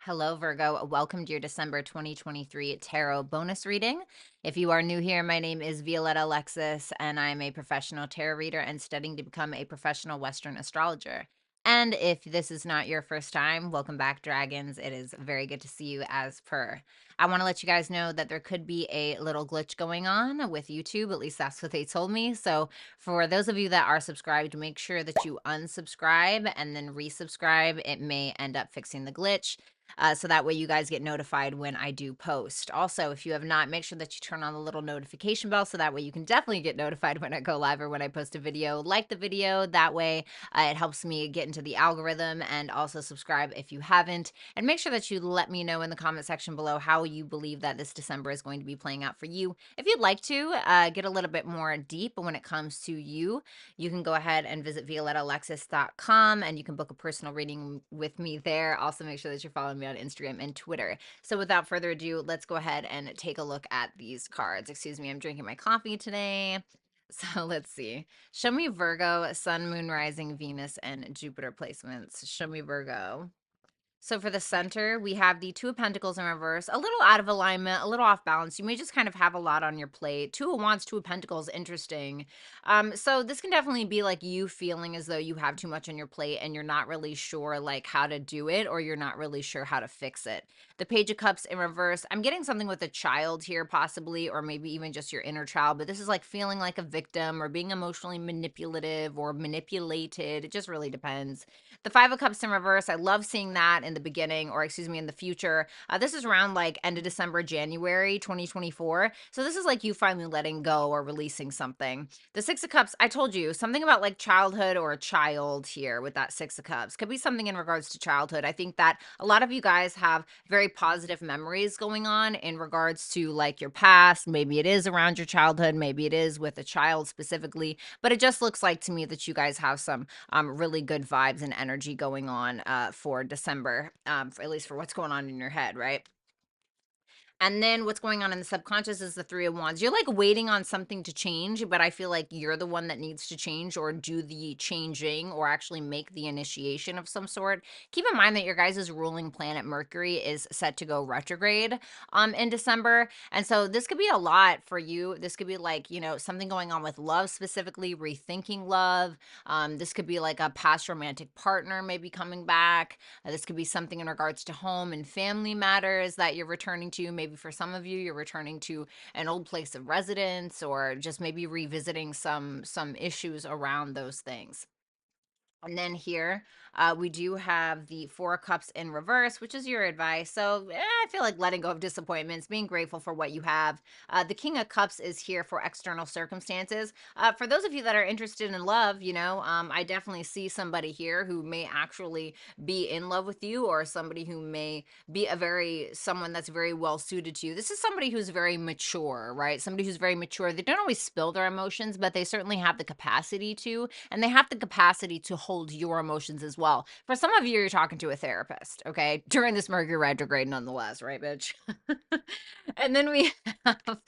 Hello, Virgo. Welcome to your December 2023 tarot bonus reading. If you are new here, my name is Violetta Alexis, and I'm a professional tarot reader and studying to become a professional Western astrologer. And if this is not your first time, welcome back, dragons. It is very good to see you as per. I want to let you guys know that there could be a little glitch going on with YouTube. At least that's what they told me. So for those of you that are subscribed, make sure that you unsubscribe and then resubscribe. It may end up fixing the glitch. So that way you guys get notified when I do post. Also, if you have not, make sure that you turn on the little notification bell so that way you can definitely get notified when I go live or when I post a video. Like the video, that way it helps me get into the algorithm, and also subscribe if you haven't. And make sure that you let me know in the comment section below how you believe that this December is going to be playing out for you. If you'd like to get a little bit more deep when it comes to you, you can go ahead and visit violettaalexis.com and you can book a personal reading with me there. Also, make sure that you're following me on Instagram and Twitter. So without further ado, let's go ahead and take a look at these cards. Excuse me, I'm drinking my coffee today. So let's see. Show me Virgo, Sun, Moon, Rising, Venus, and Jupiter placements. Show me Virgo. So for the center, we have the Two of Pentacles in reverse, a little out of alignment, a little off balance. You may just kind of have a lot on your plate. Two of Wands, Two of Pentacles, interesting. So this can definitely be like you feeling as though you have too much on your plate and you're not really sure like how to do it, or you're not really sure how to fix it. The Page of Cups in reverse, I'm getting something with a child here possibly, or maybe even just your inner child, but this is like feeling like a victim or being emotionally manipulative or manipulated. It just really depends. The Five of Cups in reverse, I love seeing that in the beginning, or excuse me, in the future. This is around like end of December, January 2024. So this is like you finally letting go or releasing something. The Six of Cups, I told you something about like childhood or a child here with that Six of Cups. Could be something in regards to childhood. I think that a lot of you guys have very positive memories going on in regards to like your past. Maybe it is around your childhood, maybe it is with a child specifically, but it just looks like to me that you guys have some really good vibes and energy going on for December, for, at least for what's going on in your head, right? And then what's going on in the subconscious is the Three of Wands. You're like waiting on something to change, but I feel like you're the one that needs to change or do the changing or actually make the initiation of some sort. Keep in mind that your guys' ruling planet Mercury is set to go retrograde in December. And so this could be a lot for you. This could be like, you know, something going on with love, specifically rethinking love. This could be like a past romantic partner maybe coming back. This could be something in regards to home and family matters that you're returning to. Maybe for some of you, you're returning to an old place of residence, or just maybe revisiting some issues around those things. And then here, we do have the Four of Cups in reverse, which is your advice. So I feel like letting go of disappointments, being grateful for what you have. The King of Cups is here for external circumstances. For those of you that are interested in love, you know, I definitely see somebody here who may actually be in love with you, or somebody who may be someone that's very well suited to you. This is somebody who's very mature, right? Somebody who's very mature. They don't always spill their emotions, but they certainly have the capacity to, and they have the capacity to hold your emotions as well. For some of you, you're talking to a therapist, okay? During this Mercury retrograde, nonetheless, right, bitch? and then we have,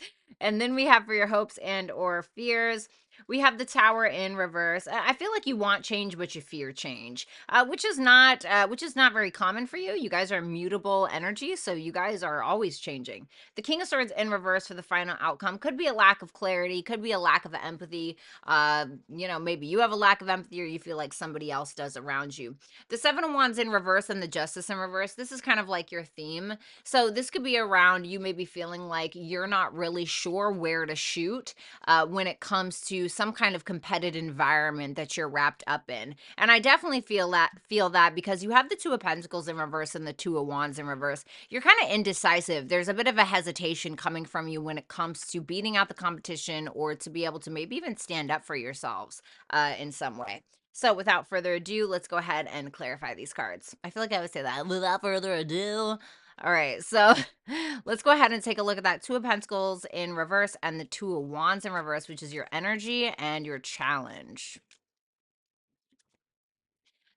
and then we have for your hopes and or fears, we have the Tower in reverse. I feel like you want change, but you fear change, which is not very common for you. You guys are mutable energy, so you guys are always changing. The King of Swords in reverse for the final outcome could be a lack of clarity, could be a lack of empathy. You know, maybe you have a lack of empathy, or you feel like somebody else does around you. The Seven of Wands in reverse and the Justice in reverse, this is kind of like your theme. So this could be around you maybe feeling like you're not really sure where to shoot when it comes to some kind of competitive environment that you're wrapped up in. And I definitely feel that because you have the Two of Pentacles in reverse and the Two of Wands in reverse. You're kind of indecisive. There's a bit of a hesitation coming from you when it comes to beating out the competition, or to be able to maybe even stand up for yourselves in some way. So without further ado, let's go ahead and clarify these cards. I feel like I would say that without further ado. All right, so let's go ahead and take a look at that Two of Pentacles in reverse and the Two of Wands in reverse, which is your energy and your challenge.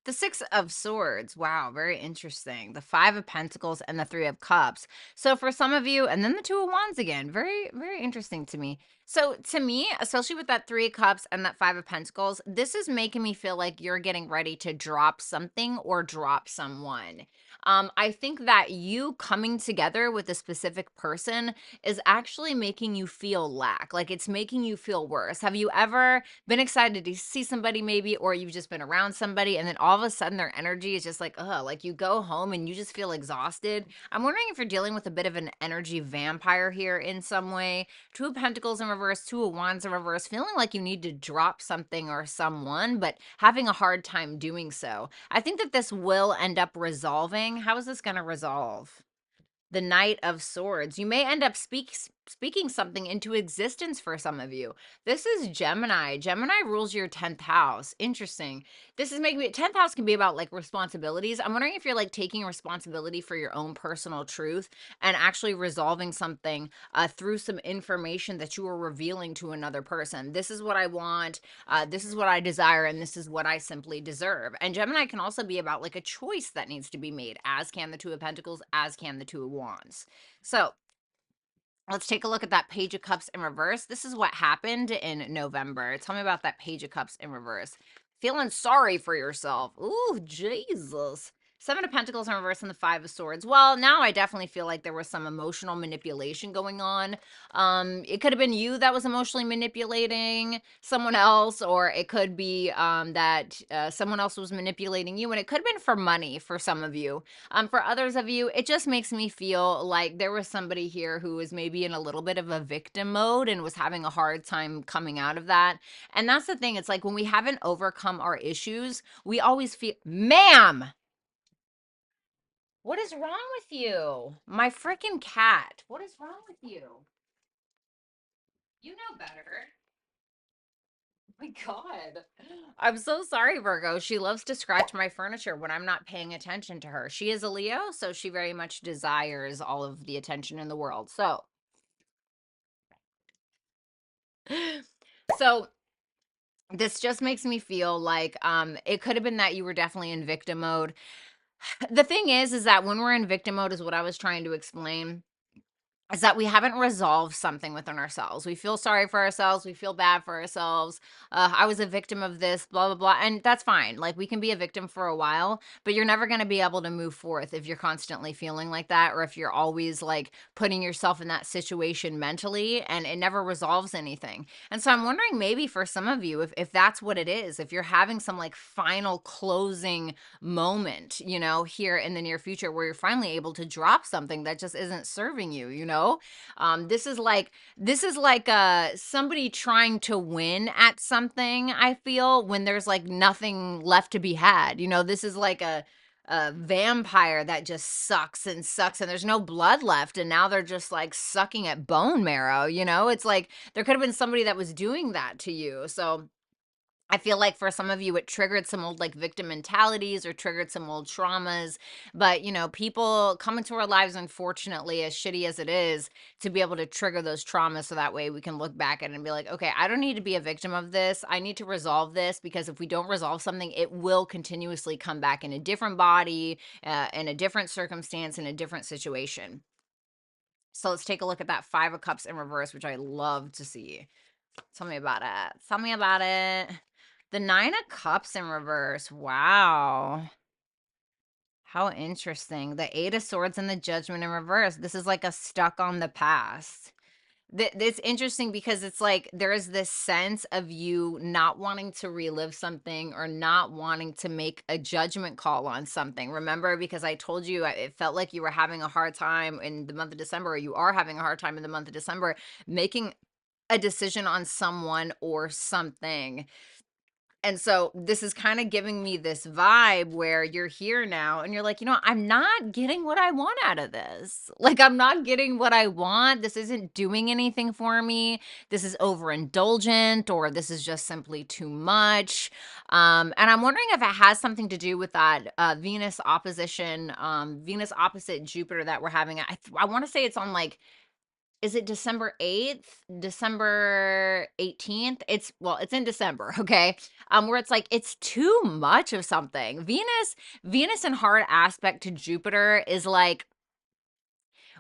The Six of Swords. Wow, very interesting. The Five of Pentacles and the Three of Cups. So for some of you, and then the Two of Wands again. Very, very interesting to me. So to me, especially with that Three of Cups and that Five of Pentacles, this is making me feel like you're getting ready to drop something or drop someone. I think that you coming together with a specific person is actually making you feel lack. Like it's making you feel worse. Have you ever been excited to see somebody maybe, or you've just been around somebody and then all of a sudden their energy is just like, ugh, like you go home and you just feel exhausted? I'm wondering if you're dealing with a bit of an energy vampire here in some way. Two of Pentacles in reverse, Two of Wands in reverse, feeling like you need to drop something or someone, but having a hard time doing so. I think that this will end up resolving. How is this going to resolve? The Knight of Swords. You may end up speaking something into existence for some of you. This is Gemini. Gemini rules your 10th house. Interesting. This is making me, 10th house can be about like responsibilities. I'm wondering if you're like taking responsibility for your own personal truth and actually resolving something through some information that you are revealing to another person. This is what I want. This is what I desire, and this is what I simply deserve. And Gemini can also be about like a choice that needs to be made, as can the Two of Pentacles, as can the Two of Wands. So let's take a look at that Page of Cups in reverse. This is what happened in November. Tell me about that Page of Cups in reverse. Feeling sorry for yourself. Ooh, Jesus. Seven of Pentacles in reverse and the Five of Swords. Well, now I definitely feel like there was some emotional manipulation going on. It could have been you that was emotionally manipulating someone else, or it could be that someone else was manipulating you, and it could have been for money for some of you. For others of you, it just makes me feel like there was somebody here who was maybe in a little bit of a victim mode and was having a hard time coming out of that. And that's the thing. It's like when we haven't overcome our issues, we always feel, ma'am, what is wrong with you? My freaking cat. What is wrong with you? You know better. My God. I'm so sorry, Virgo. She loves to scratch my furniture when I'm not paying attention to her. She is a Leo, so she very much desires all of the attention in the world. So this just makes me feel like it could have been that you were definitely in victim mode. The thing is that when we're in victim mode is what I was trying to explain, is that we haven't resolved something within ourselves. We feel sorry for ourselves. We feel bad for ourselves. I was a victim of this, blah, blah, blah. And that's fine. Like, we can be a victim for a while, but you're never going to be able to move forth if you're constantly feeling like that, or if you're always like putting yourself in that situation mentally, and it never resolves anything. And so I'm wondering, maybe for some of you, if that's what it is, if you're having some like final closing moment, you know, here in the near future, where you're finally able to drop something that just isn't serving you, you know. This is like somebody trying to win at something, I feel, when there's like nothing left to be had. You know, this is like a vampire that just sucks and sucks, and there's no blood left, and now they're just like sucking at bone marrow. You know, it's like there could have been somebody that was doing that to you. So I feel like for some of you, it triggered some old like victim mentalities or triggered some old traumas. But, you know, people come into our lives, unfortunately, as shitty as it is, to be able to trigger those traumas. So that way we can look back at it and be like, okay, I don't need to be a victim of this. I need to resolve this, because if we don't resolve something, it will continuously come back in a different body, in a different circumstance, in a different situation. So let's take a look at that Five of Cups in reverse, which I love to see. Tell me about it. Tell me about it. The Nine of Cups in reverse. Wow. How interesting. The Eight of Swords and the Judgment in reverse. This is like a stuck on the past. It's interesting because it's like there is this sense of you not wanting to relive something, or not wanting to make a judgment call on something. Remember, because I told you it felt like you were having a hard time in the month of December, or you are having a hard time in the month of December, making a decision on someone or something. And so this is kind of giving me this vibe where you're here now and you're like, you know, I'm not getting what I want out of this. Like, I'm not getting what I want. This isn't doing anything for me. This is overindulgent, or this is just simply too much. And I'm wondering if it has something to do with that Venus opposition, Venus opposite Jupiter that we're having. I want to say it's on like, is it December 8th, December 18th? It's in December, okay? Where it's like it's too much of something. Venus in hard aspect to Jupiter is like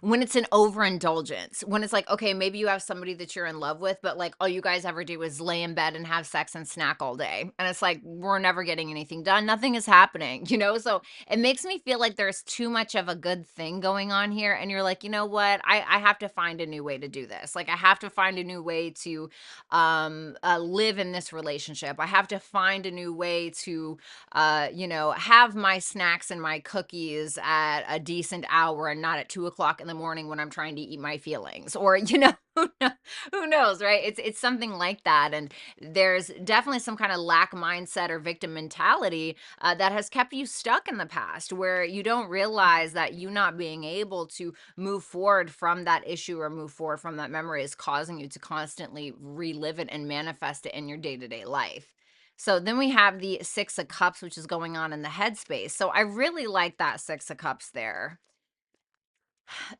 when it's an overindulgence, when it's like, okay, maybe you have somebody that you're in love with, but like all you guys ever do is lay in bed and have sex and snack all day. And it's like, we're never getting anything done. Nothing is happening, you know? So it makes me feel like there's too much of a good thing going on here. And you're like, you know what? I have to find a new way to do this. Like, I have to find a new way to live in this relationship. I have to find a new way to have my snacks and my cookies at a decent hour and not at 2 o'clock in the morning when I'm trying to eat my feelings, or, who knows, right? It's something like that. And there's definitely some kind of lack mindset or victim mentality that has kept you stuck in the past, where you don't realize that you not being able to move forward from that issue or move forward from that memory is causing you to constantly relive it and manifest it in your day-to-day life. So then we have the Six of Cups, which is going on in the headspace. So I really like that Six of Cups there.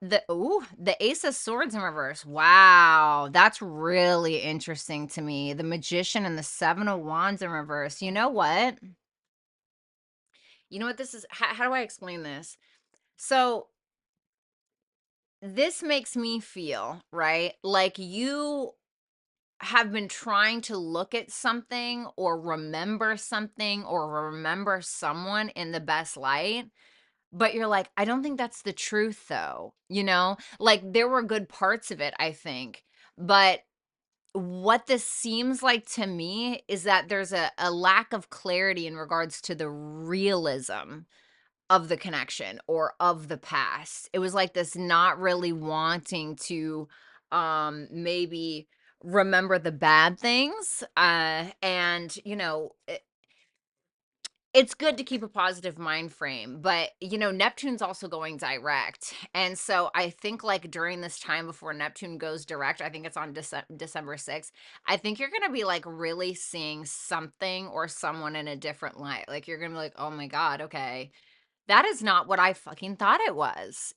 The Ace of Swords in reverse. Wow, that's really interesting to me. The Magician and the Seven of Wands in reverse. You know what? You know what this is? How do I explain this? So this makes me feel, right, like you have been trying to look at something or remember someone in the best light, but you're like, I don't think that's the truth though. Like there were good parts of it, I think. But what this seems like to me is that there's a lack of clarity in regards to the realism of the connection or of the past. It was like this not really wanting to maybe remember the bad things, and it's good to keep a positive mind frame, but Neptune's also going direct. And so I think like during this time before Neptune goes direct, I think it's on December 6th, I think you're going to be like really seeing something or someone in a different light. Like you're going to be like, "Oh my god, okay, that is not what I fucking thought it was."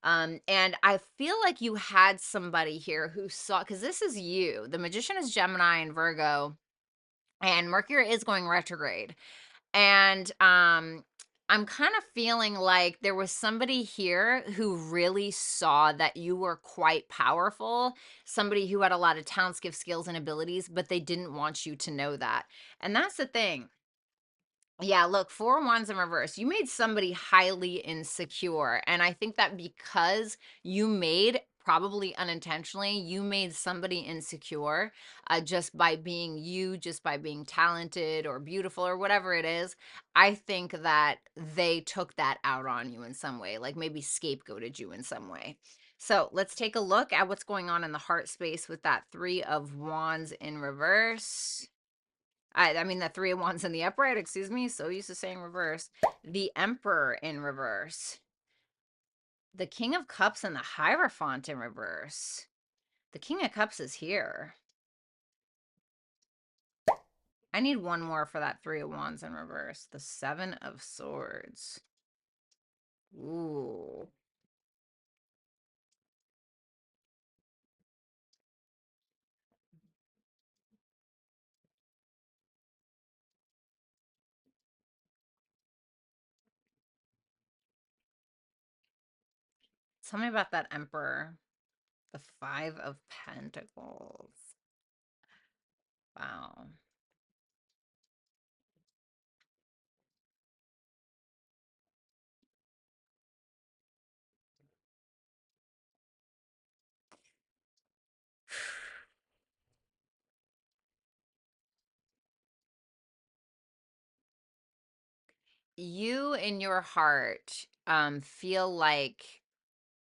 And I feel like you had somebody here who saw, because this is you. The Magician is Gemini and Virgo, and Mercury is going retrograde. And I'm kind of feeling like there was somebody here who really saw that you were quite powerful, somebody who had a lot of talents, gifts, skills, and abilities, but they didn't want you to know that. And that's the thing. Yeah, look, four wands in reverse. You made somebody highly insecure. And I think that because you made, probably unintentionally, you made somebody insecure just by being you, just by being talented or beautiful or whatever it is. I think that they took that out on you in some way, like maybe scapegoated you in some way. So let's take a look at what's going on in the heart space with that Three of Wands in reverse. I mean, the Three of Wands in the upright, excuse me. So used to saying reverse. The Emperor in reverse. The King of Cups and the Hierophant in reverse. The King of Cups is here. I need one more for that Three of Wands in reverse. The Seven of Swords. Ooh. Tell me about that Emperor. The Five of Pentacles. Wow. You in your heart feel like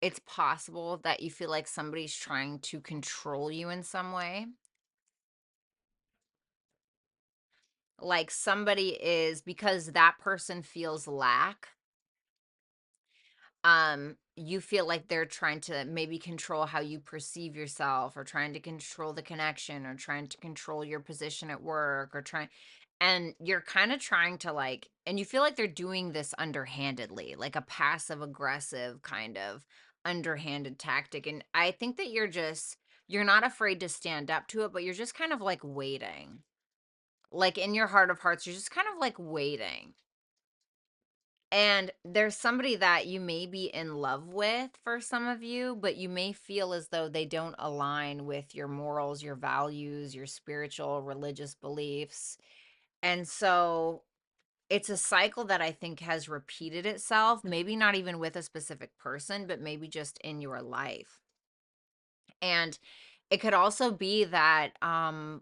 it's possible that you feel like somebody's trying to control you in some way. Like somebody is, because that person feels lack, you feel like they're trying to maybe control how you perceive yourself, or trying to control the connection, or trying to control your position at work, or trying, and you're kind of trying to like, and you feel like they're doing this underhandedly, like a passive aggressive kind of underhanded tactic. And I think that you're not afraid to stand up to it, but you're just kind of like waiting. Like in your heart of hearts, you're just kind of like waiting. And there's somebody that you may be in love with for some of you, but you may feel as though they don't align with your morals, your values, your spiritual, religious beliefs. And so it's a cycle that I think has repeated itself, maybe not even with a specific person, but maybe just in your life. And it could also be that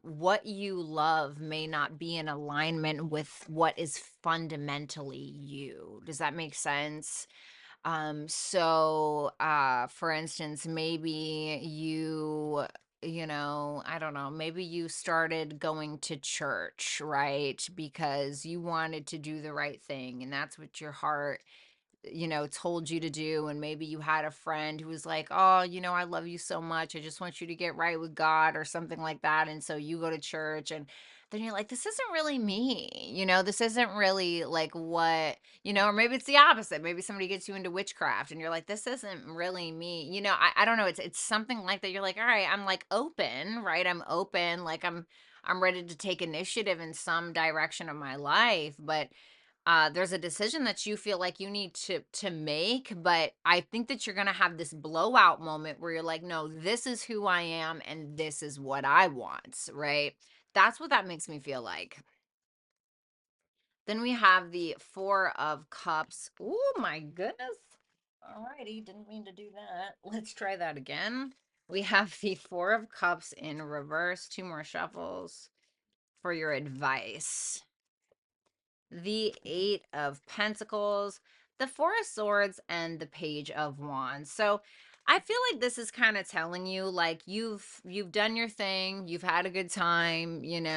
what you love may not be in alignment with what is fundamentally you. Does that make sense? For instance, maybe I don't know, maybe you started going to church, right? Because you wanted to do the right thing, and that's what your heart told you to do. And maybe you had a friend who was like, oh, I love you so much. I just want you to get right with God or something like that. And so you go to church, and then you're like, this isn't really me. This isn't really like what, or maybe it's the opposite. Maybe somebody gets you into witchcraft and you're like, this isn't really me. I don't know. It's something like that. You're like, all right, I'm like open, right? I'm open. Like I'm ready to take initiative in some direction of my life. But there's a decision that you feel like you need to make, but I think that you're gonna have this blowout moment where you're like, no, this is who I am and this is what I want, right? That's what that makes me feel like. Then we have the Four of Cups. Oh my goodness. Alrighty, didn't mean to do that. Let's try that again. We have the Four of Cups in reverse. Two more shuffles for your advice. The Eight of Pentacles, the Four of Swords, and the Page of Wands. So I feel like this is kind of telling you like you've done your thing, you've had a good time, you've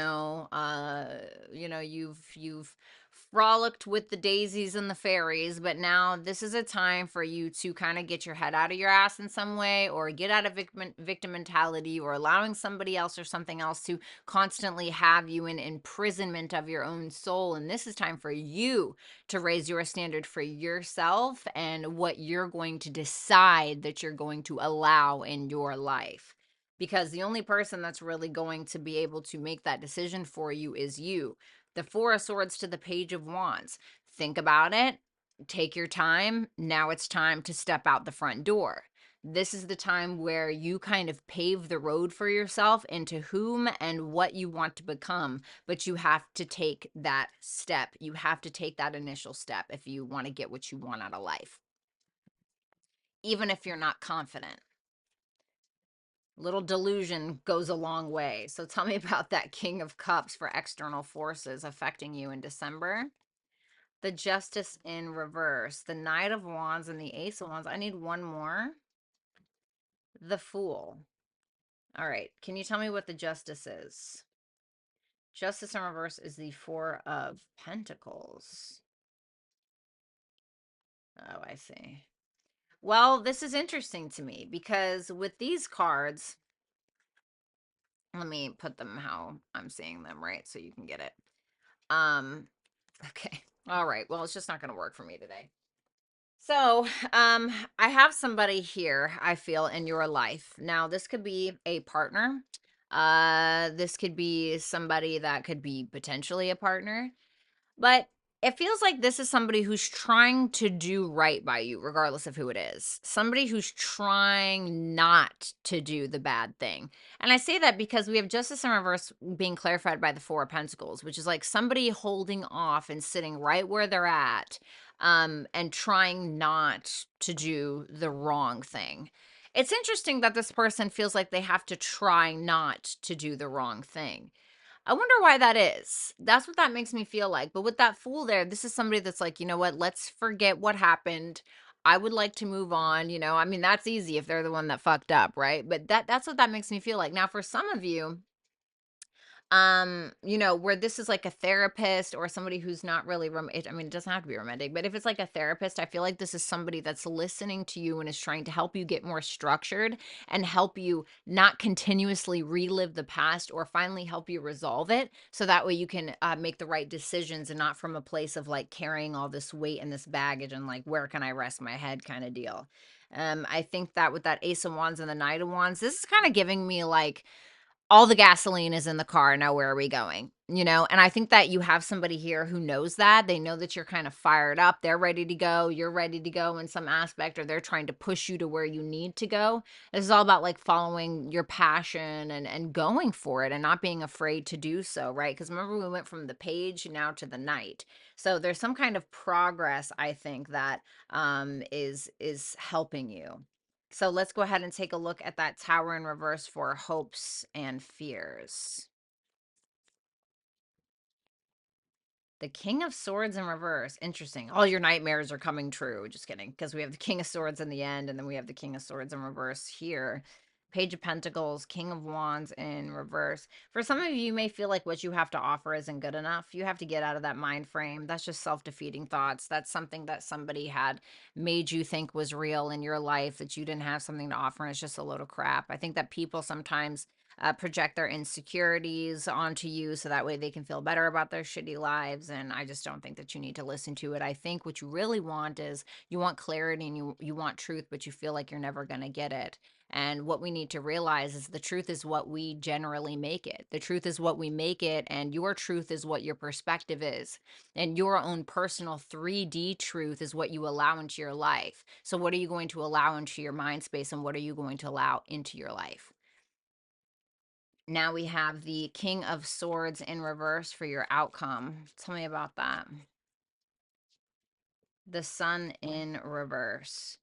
frolicked with the daisies and the fairies, but now this is a time for you to kind of get your head out of your ass in some way, or get out of victim mentality, or allowing somebody else or something else to constantly have you in imprisonment of your own soul. And this is time for you to raise your standard for yourself and what you're going to decide that you're going to allow in your life. Because the only person that's really going to be able to make that decision for you is you. The Four of Swords to the Page of Wands. Think about it. Take your time. Now it's time to step out the front door. This is the time where you kind of pave the road for yourself into whom and what you want to become. But you have to take that step. You have to take that initial step if you want to get what you want out of life, even if you're not confident. Little delusion goes a long way. So tell me about that King of Cups for external forces affecting you in December. The Justice in reverse, the Knight of Wands, and the Ace of Wands. I need one more. The Fool. All right. Can you tell me what the Justice is? Justice in reverse is the Four of Pentacles. Oh, I see. Well, this is interesting to me because with these cards, let me put them how I'm seeing them, right? So you can get it. Okay. All right. Well, it's just not going to work for me today. So, I have somebody here, I feel, in your life. Now, this could be a partner. This could be somebody that could be potentially a partner. But it feels like this is somebody who's trying to do right by you, regardless of who it is. Somebody who's trying not to do the bad thing. And I say that because we have Justice in reverse being clarified by the Four of Pentacles, which is like somebody holding off and sitting right where they're at, and trying not to do the wrong thing. It's interesting that this person feels like they have to try not to do the wrong thing. I wonder why that is. That's what that makes me feel like. But with that Fool there, this is somebody that's like, you know what? Let's forget what happened. I would like to move on. I mean, that's easy if they're the one that fucked up, right? But that's what that makes me feel like. Now, for some of you, where this is like a therapist or somebody who's not really I mean, it doesn't have to be romantic, but if it's like a therapist, I feel like this is somebody that's listening to you and is trying to help you get more structured and help you not continuously relive the past, or finally help you resolve it, so that way you can make the right decisions and not from a place of like carrying all this weight and this baggage and like, where can I rest my head kind of deal. I think that with that Ace of Wands and the Knight of Wands, this is kind of giving me like all the gasoline is in the car. Now, where are we going? You know, and I think that you have somebody here who knows that. They know that you're kind of fired up. They're ready to go. You're ready to go in some aspect, or they're trying to push you to where you need to go. This is all about like following your passion and going for it and not being afraid to do so, right? Because remember, we went from the page now to the knight. So there's some kind of progress, I think, that is helping you. So let's go ahead and take a look at that tower in reverse for hopes and fears. The King of Swords in reverse. Interesting. All your nightmares are coming true. Just kidding. Because we have the King of Swords in the end, and then we have the King of Swords in reverse here. Page of Pentacles, King of Wands in reverse. For some of you, you may feel like what you have to offer isn't good enough. You have to get out of that mind frame. That's just self-defeating thoughts. That's something that somebody had made you think was real in your life, that you didn't have something to offer, and it's just a load of crap. I think that people sometimes project their insecurities onto you so that way they can feel better about their shitty lives. And I just don't think that you need to listen to it. I think what you really want is you want clarity and you want truth, but you feel like you're never going to get it. And what we need to realize is the truth is what we generally make it. The truth is what we make it, and your truth is what your perspective is. And your own personal 3D truth is what you allow into your life. So, what are you going to allow into your mind space, and what are you going to allow into your life? Now we have the King of Swords in reverse for your outcome. Tell me about that. The Sun in reverse.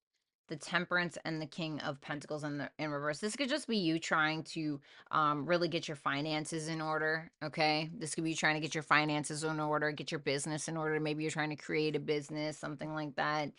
The Temperance and the King of Pentacles in reverse. This could just be you trying to really get your finances in order, okay? This could be you trying to get your finances in order, get your business in order. Maybe you're trying to create a business, something like that.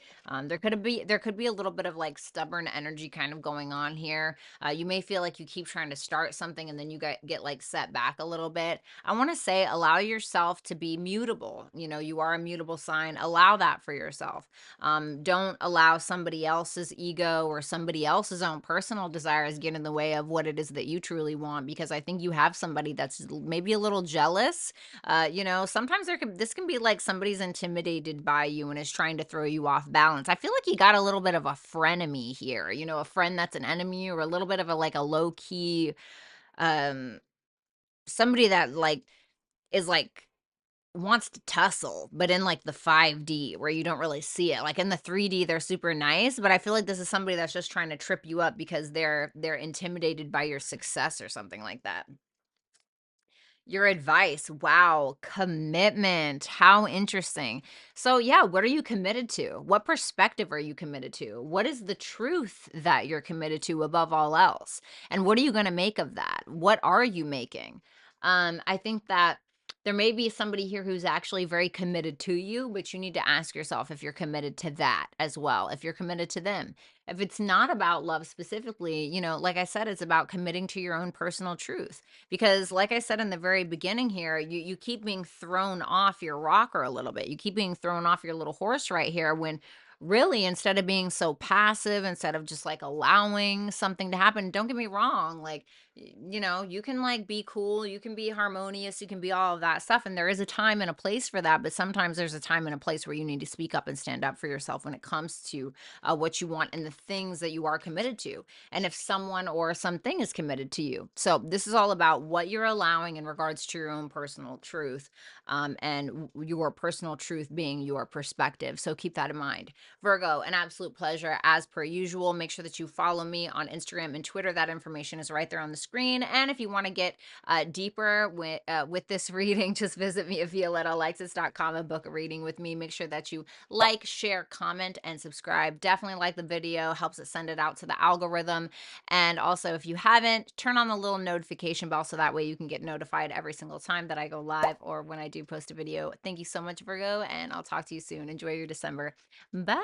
There could be a little bit of like stubborn energy kind of going on here. You may feel like you keep trying to start something and then you get like set back a little bit. I want to say allow yourself to be mutable. You know, you are a mutable sign. Allow that for yourself. Don't allow somebody else's ego or somebody else's own personal desires get in the way of what it is that you truly want, because I think you have somebody that's maybe a little jealous. You know, sometimes this can be like somebody's intimidated by you and is trying to throw you off balance. I feel like you got a little bit of a frenemy here, you know, a friend that's an enemy, or a little bit of a like a low key um somebody that like is like wants to tussle, but in like the 5D where you don't really see it. Like in the 3D, they're super nice, but I feel like this is somebody that's just trying to trip you up because they're intimidated by your success or something like that. Your advice. Wow. Commitment. How interesting. So, yeah, what are you committed to? What perspective are you committed to? What is the truth that you're committed to above all else? And what are you going to make of that? What are you making? I think that there may be somebody here who's actually very committed to you, but you need to ask yourself if you're committed to that as well, if you're committed to them. If it's not about love specifically, you know, like I said, it's about committing to your own personal truth. Because like I said in the very beginning here, you keep being thrown off your rocker a little bit. You keep being thrown off your little horse right here, when really, instead of being so passive, instead of just like allowing something to happen, don't get me wrong, like you know, you can like be cool, you can be harmonious, you can be all of that stuff, and there is a time and a place for that. But sometimes there's a time and a place where you need to speak up and stand up for yourself when it comes to what you want and the things that you are committed to, and if someone or something is committed to you. So this is all about what you're allowing in regards to your own personal truth, and your personal truth being your perspective. So keep that in mind. Virgo, an absolute pleasure as per usual. Make sure that you follow me on Instagram and Twitter. That information is right there on the screen. And if you want to get deeper with this reading, just visit me at violettaalexis.com and book a reading with me. Make sure that you like, share, comment, and subscribe. Definitely like the video. Helps it send it out to the algorithm. And also, if you haven't, turn on the little notification bell so that way you can get notified every single time that I go live or when I do post a video. Thank you so much, Virgo, and I'll talk to you soon. Enjoy your December. Bye.